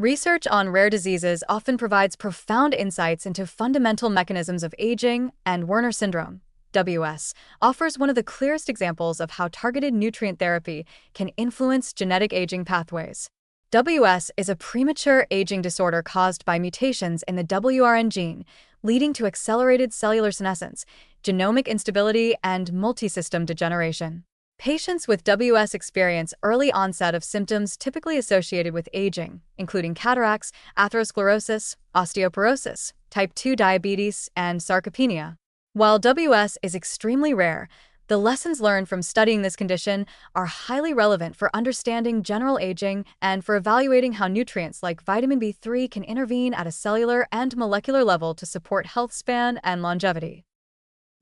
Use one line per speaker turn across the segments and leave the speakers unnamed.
Research on rare diseases often provides profound insights into fundamental mechanisms of aging, and Werner syndrome, WS, offers one of the clearest examples of how targeted nutrient therapy can influence genetic aging pathways. WS is a premature aging disorder caused by mutations in the WRN gene, leading to accelerated cellular senescence, genomic instability, and multisystem degeneration. Patients with WS experience early onset of symptoms typically associated with aging, including cataracts, atherosclerosis, osteoporosis, type 2 diabetes, and sarcopenia. While WS is extremely rare, the lessons learned from studying this condition are highly relevant for understanding general aging and for evaluating how nutrients like vitamin B3 can intervene at a cellular and molecular level to support health span and longevity.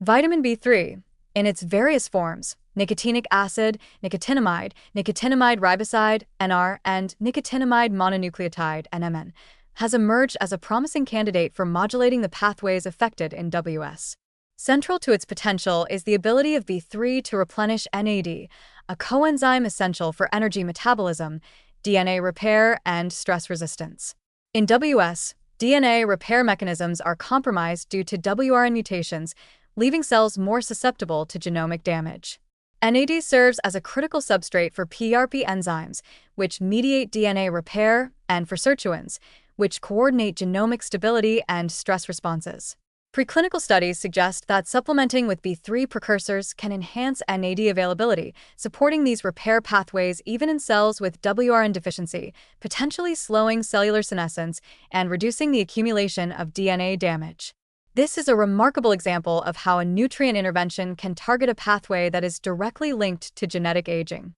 Vitamin B3, in its various forms, nicotinic acid, nicotinamide, nicotinamide riboside, NR, and nicotinamide mononucleotide, NMN, has emerged as a promising candidate for modulating the pathways affected in WS. Central to its potential is the ability of B3 to replenish NAD, a coenzyme essential for energy metabolism, DNA repair, and stress resistance. In WS, DNA repair mechanisms are compromised due to WRN mutations, leaving cells more susceptible to genomic damage. NAD serves as a critical substrate for PRP enzymes, which mediate DNA repair, and for sirtuins, which coordinate genomic stability and stress responses. Preclinical studies suggest that supplementing with B3 precursors can enhance NAD availability, supporting these repair pathways even in cells with WRN deficiency, potentially slowing cellular senescence and reducing the accumulation of DNA damage. This is a remarkable example of how a nutrient intervention can target a pathway that is directly linked to genetic aging.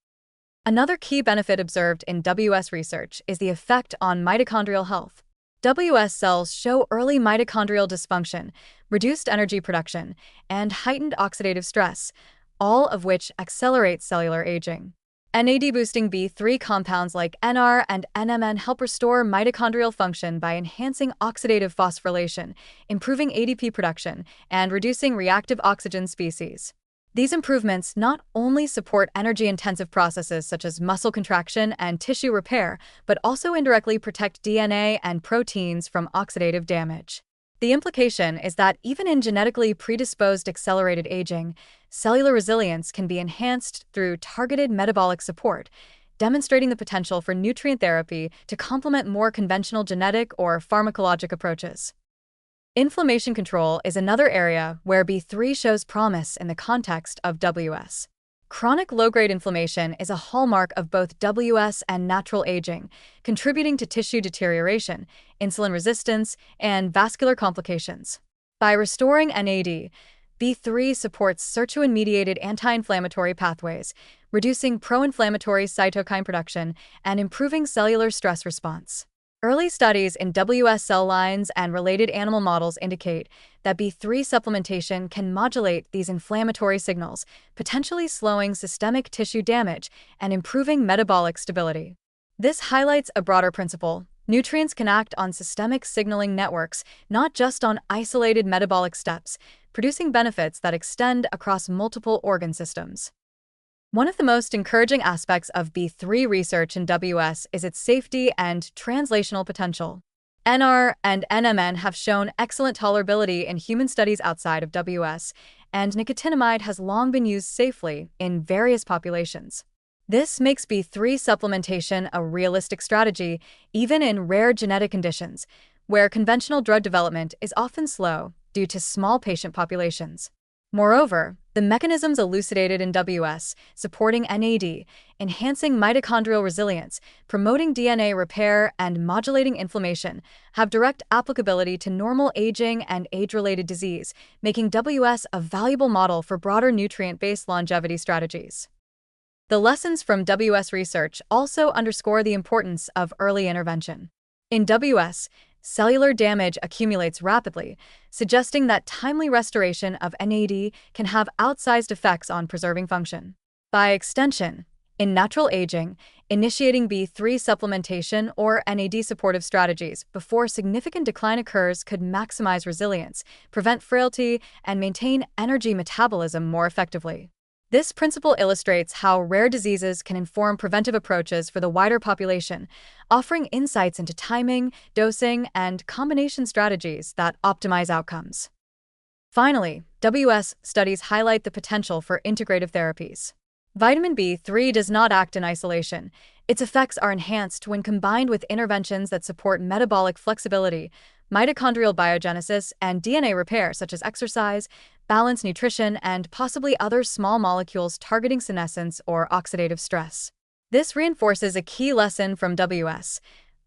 Another key benefit observed in WS research is the effect on mitochondrial health. WS cells show early mitochondrial dysfunction, reduced energy production, and heightened oxidative stress, all of which accelerate cellular aging. NAD-boosting B3 compounds like NR and NMN help restore mitochondrial function by enhancing oxidative phosphorylation, improving ADP production, and reducing reactive oxygen species. These improvements not only support energy-intensive processes such as muscle contraction and tissue repair, but also indirectly protect DNA and proteins from oxidative damage. The implication is that even in genetically predisposed accelerated aging, cellular resilience can be enhanced through targeted metabolic support, demonstrating the potential for nutrient therapy to complement more conventional genetic or pharmacologic approaches. Inflammation control is another area where B3 shows promise in the context of WS. Chronic low-grade inflammation is a hallmark of both WS and natural aging, contributing to tissue deterioration, insulin resistance, and vascular complications. By restoring NAD, B3 supports sirtuin-mediated anti-inflammatory pathways, reducing pro-inflammatory cytokine production and improving cellular stress response. Early studies in WS cell lines and related animal models indicate that B3 supplementation can modulate these inflammatory signals, potentially slowing systemic tissue damage and improving metabolic stability. This highlights a broader principle. Nutrients can act on systemic signaling networks, not just on isolated metabolic steps, producing benefits that extend across multiple organ systems. One of the most encouraging aspects of B3 research in WS is its safety and translational potential. NR and NMN have shown excellent tolerability in human studies outside of WS, and nicotinamide has long been used safely in various populations. This makes B3 supplementation a realistic strategy, even in rare genetic conditions, where conventional drug development is often slow due to small patient populations. Moreover, the mechanisms elucidated in WS, supporting NAD, enhancing mitochondrial resilience, promoting DNA repair, and modulating inflammation, have direct applicability to normal aging and age-related disease, making WS a valuable model for broader nutrient-based longevity strategies. The lessons from WS research also underscore the importance of early intervention. In WS, cellular damage accumulates rapidly, suggesting that timely restoration of NAD can have outsized effects on preserving function. By extension, in natural aging, initiating B3 supplementation or NAD supportive strategies before significant decline occurs could maximize resilience, prevent frailty, and maintain energy metabolism more effectively. This principle illustrates how rare diseases can inform preventive approaches for the wider population, offering insights into timing, dosing, and combination strategies that optimize outcomes. Finally, WS studies highlight the potential for integrative therapies. Vitamin B3 does not act in isolation. Its effects are enhanced when combined with interventions that support metabolic flexibility, mitochondrial biogenesis, and DNA repair, such as exercise, balanced nutrition, and possibly other small molecules targeting senescence or oxidative stress. This reinforces a key lesson from WS.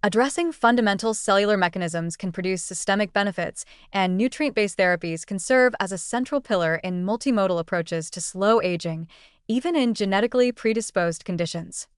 Addressing fundamental cellular mechanisms can produce systemic benefits, and nutrient-based therapies can serve as a central pillar in multimodal approaches to slow aging, even in genetically predisposed conditions.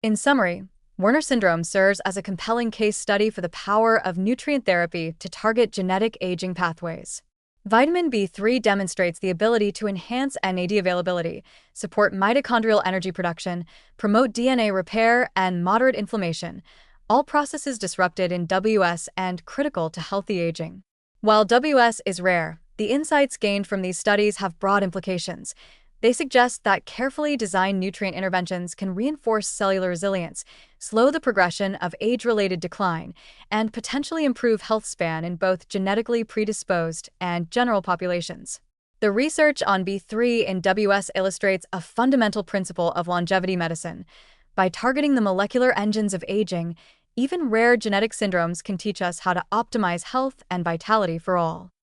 In summary, Werner syndrome serves as a compelling case study for the power of nutrient therapy to target genetic aging pathways. Vitamin B3 demonstrates the ability to enhance NAD availability, support mitochondrial energy production, promote DNA repair, and moderate inflammation, all processes disrupted in WS and critical to healthy aging. While WS is rare, the insights gained from these studies have broad implications. They suggest that carefully designed nutrient interventions can reinforce cellular resilience, slow the progression of age-related decline, and potentially improve health span in both genetically predisposed and general populations. The research on B3 in WS illustrates a fundamental principle of longevity medicine. By targeting the molecular engines of aging, even rare genetic syndromes can teach us how to optimize health and vitality for all.